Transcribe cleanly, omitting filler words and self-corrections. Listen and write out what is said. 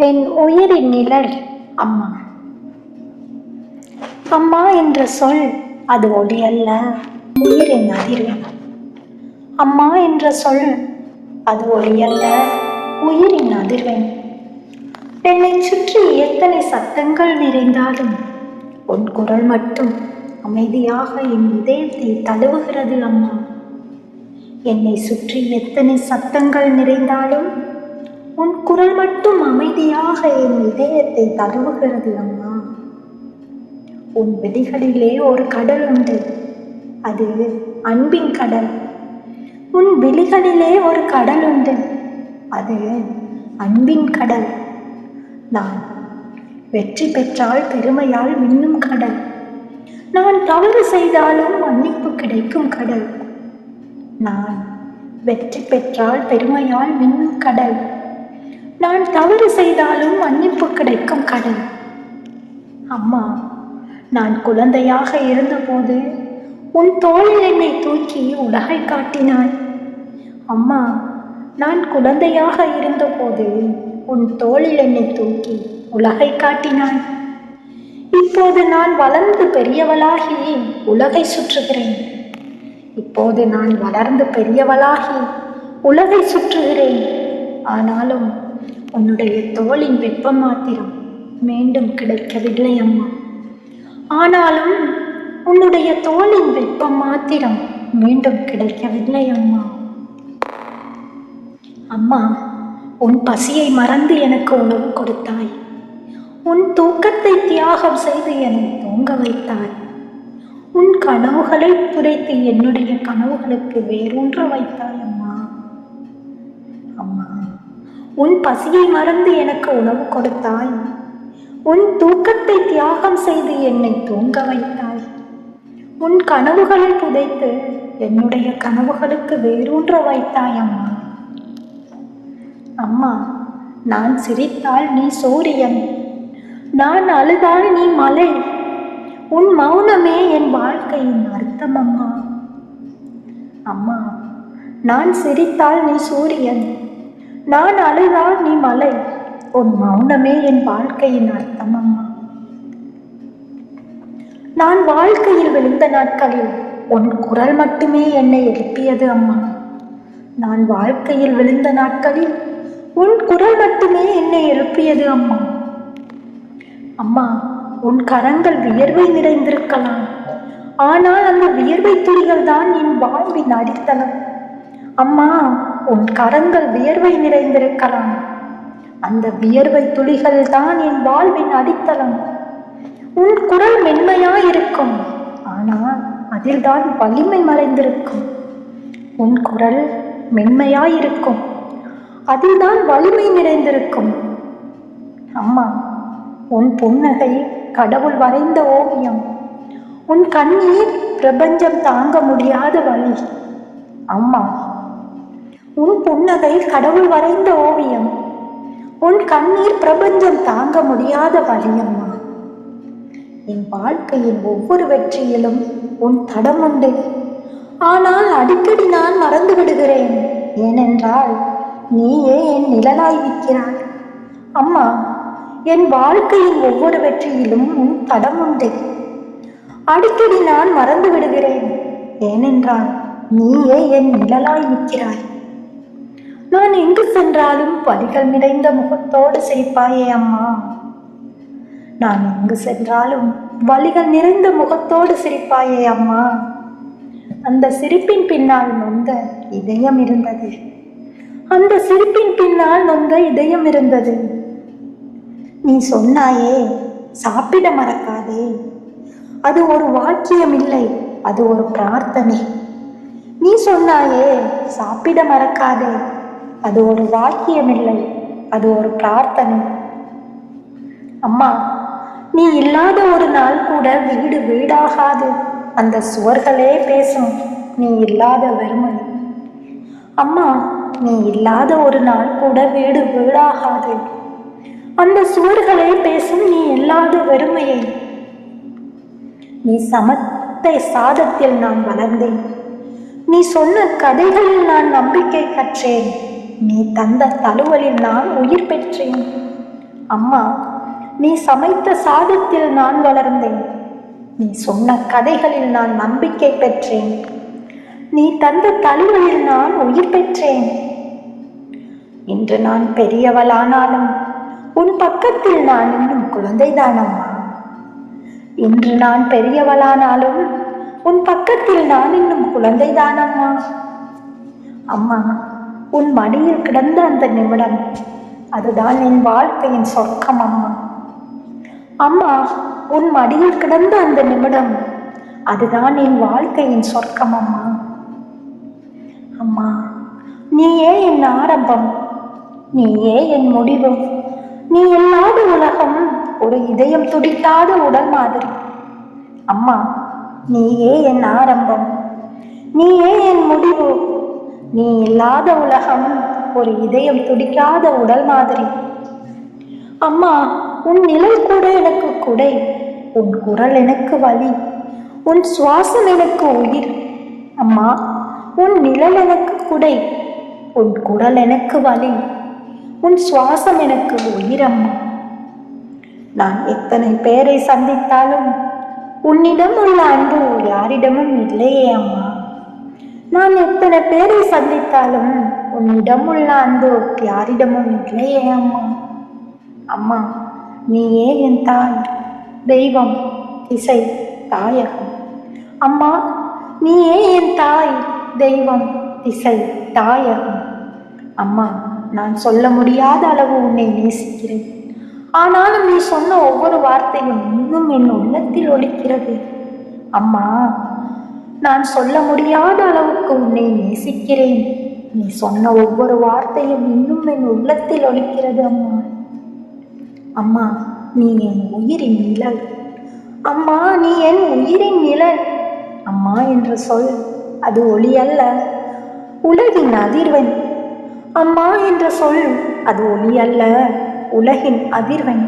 என் உயிரின் நிழல் அம்மா. அம்மா என்ற சொல் அது ஒளி அல்ல, உயிரின் அதிர்வெண். அம்மா என்ற சொல் அது ஒளி அல்ல, உயிரின் அதிர்வெண். என்னை சுற்றி எத்தனை சத்தங்கள் நிறைந்தாலும் உன் குரல் மட்டும் அமைதியாக என் இதயத்தை தழுவுகிறது அம்மா. என்னை சுற்றி எத்தனை சத்தங்கள் நிறைந்தாலும் உன் குரல் மட்டும் அமைதியாக என் இதயத்தை தழுவுகிறது அம்மா. உன் விழிகளிலே ஒரு கடல் உண்டு, அது அன்பின் கடல். உன் விழிகளிலே ஒரு கடல் உண்டு, அது அன்பின் கடல். நான் வெற்றி பெற்றால் பெருமையால் மின்னும் கடல். நான் தவறு செய்தாலும் மன்னிப்பு கிடைக்கும் கடல். நான் வெற்றி பெற்றால் பெருமையால் மின்னும் கடல். நான் தவறு செய்தாலும் மன்னிப்பு கிடைக்கும் கடல். அம்மா, நான் குழந்தையாக இருந்தபோது உன் தோளில் என்னை தூக்கி உலகை காட்டினாய். அம்மா, நான் குழந்தையாக இருந்தபோது உன் தோளில் என்னை தூக்கி உலகை காட்டினாய். இப்போது நான் வளர்ந்து பெரியவளாகி உலகை சுற்றுகிறேன். இப்போது நான் வளர்ந்து பெரியவளாகி உலகை சுற்றுகிறேன். ஆனாலும் உன்னுடைய தோளின் வெப்பம் மாத்திரம் மீண்டும் கிடைக்கவில்லை அம்மா. ஆனாலும் உன்னுடைய தோளின் வெப்பம் மாத்திரம் மீண்டும் கிடைக்கவில்லை அம்மா. அம்மா, உன் பசியை மறந்து எனக்கு உணவு கொடுத்தாய். உன் தூக்கத்தை தியாகம் செய்து என்னை தூங்க வைத்தாய். உன் கனவுகளை புதைத்து என்னுடைய கனவுகளுக்கு வேரூன்ற வைத்தாய் அம்மா. அம்மா, உன் பசியை மறந்து எனக்கு உணவு கொடுத்தாய். உன் தூக்கத்தை தியாகம் செய்து என்னை தூங்க வைத்தாய். உன் கனவுகளை புதைத்து என்னுடைய கனவுகளுக்கு வேரூன்ற வைத்தாய் அம்மா. அம்மா, நான் சிரித்தால் நீ சூரியன், நான் அழுதால் நீ மலை. உன் மௌனமே என் வாழ்க்கையின் அர்த்தம் அம்மா. அம்மா, நான் சிரித்தால் நீ சூரியன், நான் அழுதால் நீ மலை. உன் மௌனமே என் வாழ்க்கையின் அர்த்தம் அம்மா. நான் வாழ்க்கையில் விழுந்த நாட்களில் உன் குரல் மட்டுமே என்னை எழுப்பியது அம்மா. நான் வாழ்க்கையில் விழுந்த நாட்களில் உன் குரல் மட்டுமே என்னை எழுப்பியது அம்மா. அம்மா, உன் கரங்கள் வியர்வை நிறைந்திருக்கலாம், ஆனால் அந்த வியர்வை துளிகள் தான் என் வாழ்வின் அடித்தளம். அம்மா, உன் கரங்கள் வியர்வை நிறைந்திருக்கலாம், அந்த வியர்வை துளிகள் தான் என் வாழ்வின் அடித்தளம். உன் குரல் மென்மையாயிருக்கும், ஆனால் அதில் தான் வலிமை மறைந்திருக்கும். உன் குரல் மென்மையாயிருக்கும், அதில் தான் வலிமை நிறைந்திருக்கும். அம்மா, உன் புன்னகை கடவுள் வரைந்த ஓவியம். உன் கண்ணீர் பிரபஞ்சம் தாங்க முடியாத வலி. அம்மா, உன் புன்னகை கடவுள் வரைந்த ஓவியம். உன் கண்ணீர் பிரபஞ்சம் தாங்க முடியாத வலி அம்மா. என் வாழ்க்கையின் ஒவ்வொரு வெற்றியிலும் உன் தடம் உண்டு, ஆனால் அடிக்கடி நான் மறந்து விடுகிறேன். ஏனென்றால் நீயே என் நிழலாய் நிற்கிறாய். அம்மா, என் வாழ்க்கையின் ஒவ்வொரு வெற்றியிலும் உன் தடம் உண்டு, அடிக்கடி நான் மறந்து விடுகிறேன். ஏனென்றால் நீயே என் நிழலாய் நிற்கிறாய். நான் எங்கு சென்றாலும் வலிகள் நிறைந்த முகத்தோடு சிரிப்பாயே அம்மா. நான் எங்கு சென்றாலும் வலிகள் நிறைந்த முகத்தோடு சிரிப்பாயே அம்மா. அந்த சிரிப்பின் பின்னால் நொந்த இதயம் இருந்தது. அந்த சிரிப்பின் பின்னால் நொந்த இதயம் இருந்தது. நீ சொன்னாயே, சாப்பிட மறக்காதே. அது ஒரு வாக்கியம் இல்லை, அது ஒரு பிரார்த்தனை. நீ சொன்னாயே, சாப்பிட மறக்காதே. அது ஒரு வாக்கியம் இல்லை, அது ஒரு பிரார்த்தனை. அம்மா, நீ இல்லாத ஒரு நாள் கூட வீடு வீடாகாது. அந்த சுவர்களே பேசும் நீ இல்லாத வெறுமை. அம்மா, நீ இல்லாத ஒரு நாள் கூட வீடு வீடாகாது. அந்த சுவர்களே பேசும் நீ இல்லாத வெறுமையை. நீ சமத்த சாதத்தில் நான் வளர்ந்தேன். நீ சொன்ன கதைகளில் நான் நம்பிக்கை கற்றேன். நீ தந்த தழுவலில் நான் உயிர் பெற்றேன். அம்மா, நீ சமைத்த சாதத்தில் நான் வளர்ந்தேன். நீ சொன்ன கதைகளில் நான் நம்பிக்கை பெற்றேன். நீ தந்த தழுவலில் நான் உயிர் பெற்றேன். இன்று நான் பெரியவளானாலும் உன் பக்கத்தில் நான் இன்னும் குழந்தைதானம்மா. இன்று நான் பெரியவளானாலும் உன் பக்கத்தில் நான் இன்னும் குழந்தைதானம்மா. அம்மா, உன் மடியில் கிடந்த அந்த நிமிடம், அதுதான் என் வாழ்க்கையின் சொர்க்கம் அம்மா. அம்மா, உன் மடியில் கிடந்த அந்த நிமிடம், அதுதான் என் வாழ்க்கையின் சொர்க்கம் அம்மா. அம்மா, நீயே என் ஆரம்பம், நீயே என் முடிவு. நீ இல்லாத உலகம் ஒரு இதயம் துடிக்காத உடல் மாதிரி. அம்மா, நீயே என் ஆரம்பம், நீயே என் முடிவு. நீ இல்லாத உலகம் ஒரு இதயம் துடிக்காத உடல் மாதிரி. அம்மா, உன் நிழல் கூட எனக்கு குடை, உன் குரல் எனக்கு வலி, உன் சுவாசம் எனக்கு உயிர். அம்மா, உன் நிழல் எனக்கு குடை, உன் குரல் எனக்கு வலி, உன் சுவாசம் எனக்கு உயிர். அம்மா, நான் எத்தனை பேரை சந்தித்தாலும் உன்னிடம் உள்ள அன்பு யாரிடமும் இல்லையே அம்மா. நான் எத்தனை பேரை சந்தித்தாலும் உன்னிடம் உள்ள அன்பு யாரிடமும் இல்லையே அம்மா. அம்மா, நீயே என் தாய், தெய்வம், திசை, தாயகம். அம்மா, நீயே என் தாய், தெய்வம், திசை, தாயகம். அம்மா, நான் சொல்ல முடியாத அளவு உன்னை நேசிக்கிறேன். ஆனாலும் நீ சொன்ன ஒவ்வொரு வார்த்தையும் இன்னும் என் உள்ளத்தில் ஒலிக்கிறது. அம்மா, நான் சொல்ல முடியாத அளவுக்கு உன்னை நேசிக்கிறேன். நீ சொன்ன ஒவ்வொரு வார்த்தையும் இன்னும் என் உள்ளத்தில் ஒலிக்கிறது அம்மா. அம்மா, நீ என் உயிரின் நிழல். அம்மா, நீ என் உயிரின் நிழல். அம்மா என்ற சொல், அது ஒளி அல்ல, உலகின் அதிர்வெண். அம்மா என்ற சொல், அது ஒளி அல்ல, உலகின் அதிர்வெண்.